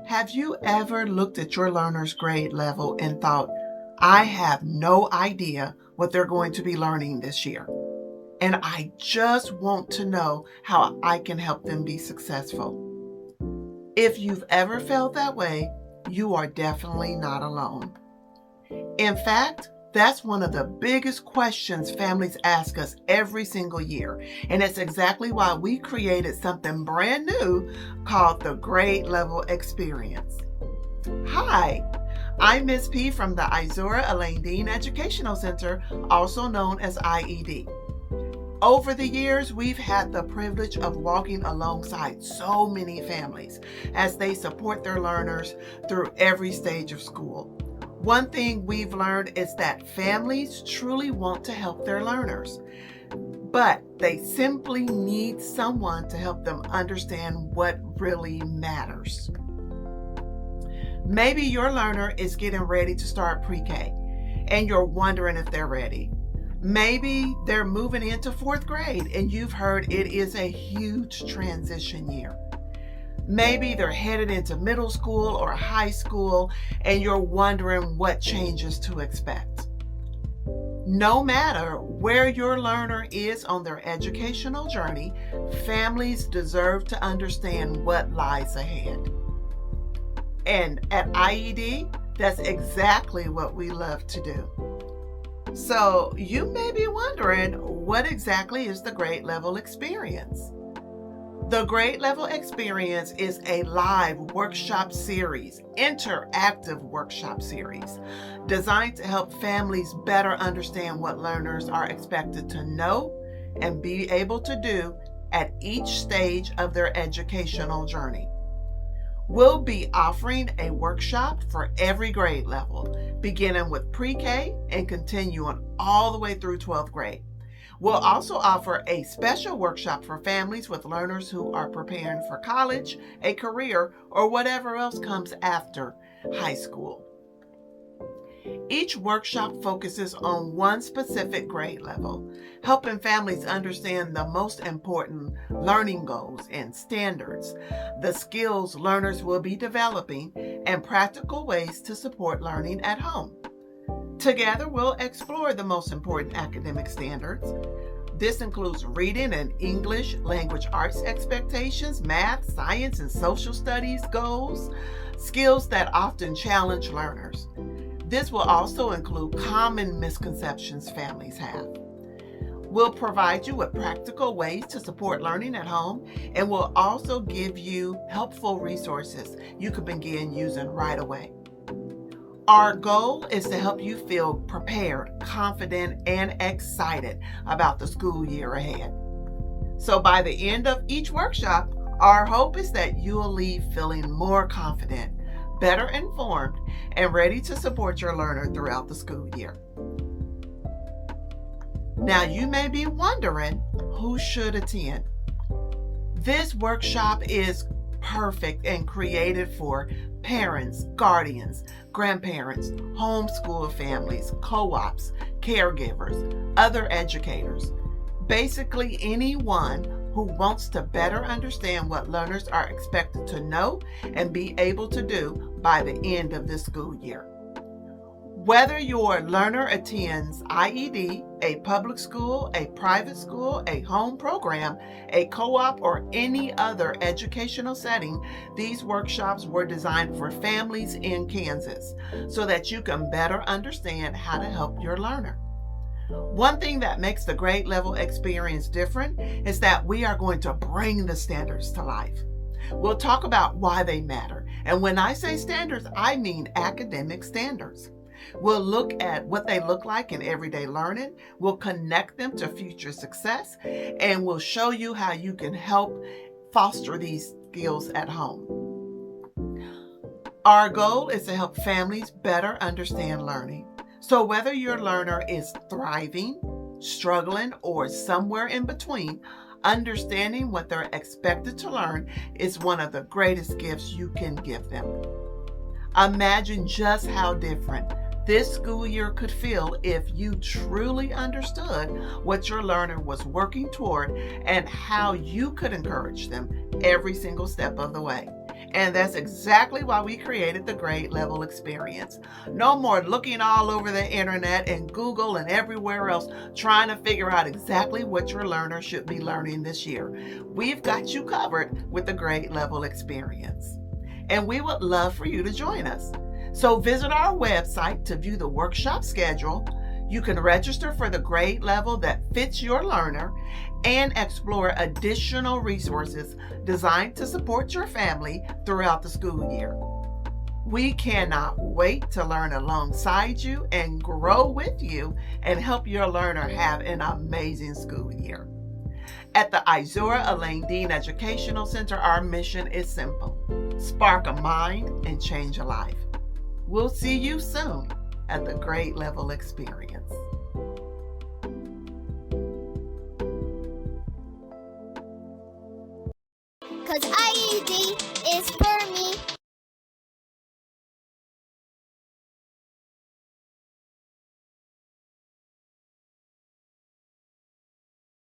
Have you ever looked at your learner's grade level and thought, I have no idea what they're going to be learning this year, and I just want to know how I can help them be successful? If you've ever felt that way, you are definitely not alone. In fact, that's one of the biggest questions families ask us every single year, and it's exactly why we created something brand new called the Grade Level Experience. Hi, I'm Ms. P from the Izora Elaine Dean Educational Center, also known as IED. Over the years, we've had the privilege of walking alongside so many families as they support their learners through every stage of school. One thing we've learned is that families truly want to help their learners, but they simply need someone to help them understand what really matters. Maybe your learner is getting ready to start pre-K and you're wondering if they're ready. Maybe they're moving into fourth grade and you've heard it is a huge transition year. Maybe they're headed into middle school or high school and you're wondering what changes to expect. No matter where your learner is on their educational journey, families deserve to understand what lies ahead. And at IED, that's exactly what we love to do. So you may be wondering, what exactly is the Grade Level Experience? The Grade Level Experience is a live workshop series, interactive workshop series, designed to help families better understand what learners are expected to know and be able to do at each stage of their educational journey. We'll be offering a workshop for every grade level, beginning with pre-K and continuing all the way through 12th grade. We'll also offer a special workshop for families with learners who are preparing for college, a career, or whatever else comes after high school. Each workshop focuses on one specific grade level, helping families understand the most important learning goals and standards, the skills learners will be developing, and practical ways to support learning at home. Together, we'll explore the most important academic standards. This includes reading and English, language arts expectations, math, science, and social studies goals, skills that often challenge learners. This will also include common misconceptions families have. We'll provide you with practical ways to support learning at home, and we'll also give you helpful resources you can begin using right away. Our goal is to help you feel prepared, confident, and excited about the school year ahead. So by the end of each workshop, our hope is that you'll leave feeling more confident, better informed, and ready to support your learner throughout the school year. Now, you may be wondering who should attend. This workshop is perfect and created for parents, guardians, grandparents, homeschool families, co-ops, caregivers, other educators, basically anyone who wants to better understand what learners are expected to know and be able to do by the end of this school year. Whether your learner attends IED, a public school, a private school, a home program, a co-op, or any other educational setting, these workshops were designed for families in Kansas so that you can better understand how to help your learner. One thing that makes the Grade Level Experience different is that we are going to bring the standards to life. We'll talk about why they matter. And when I say standards, I mean academic standards. We'll look at what they look like in everyday learning. We'll connect them to future success, and we'll show you how you can help foster these skills at home. Our goal is to help families better understand learning. So whether your learner is thriving, struggling, or somewhere in between, understanding what they're expected to learn is one of the greatest gifts you can give them. Imagine just how different this school year could feel if you truly understood what your learner was working toward and how you could encourage them every single step of the way. And that's exactly why we created the Grade Level Experience. No more looking all over the internet and Google and everywhere else trying to figure out exactly what your learner should be learning this year. We've got you covered with the Grade Level Experience. And we would love for you to join us. So visit our website to view the workshop schedule. You can register for the grade level that fits your learner and explore additional resources designed to support your family throughout the school year. We cannot wait to learn alongside you and grow with you and help your learner have an amazing school year. At the Izora Elaine Dean Educational Center, our mission is simple: spark a mind and change a life. We'll see you soon at the Grade Level Experience. Because IED is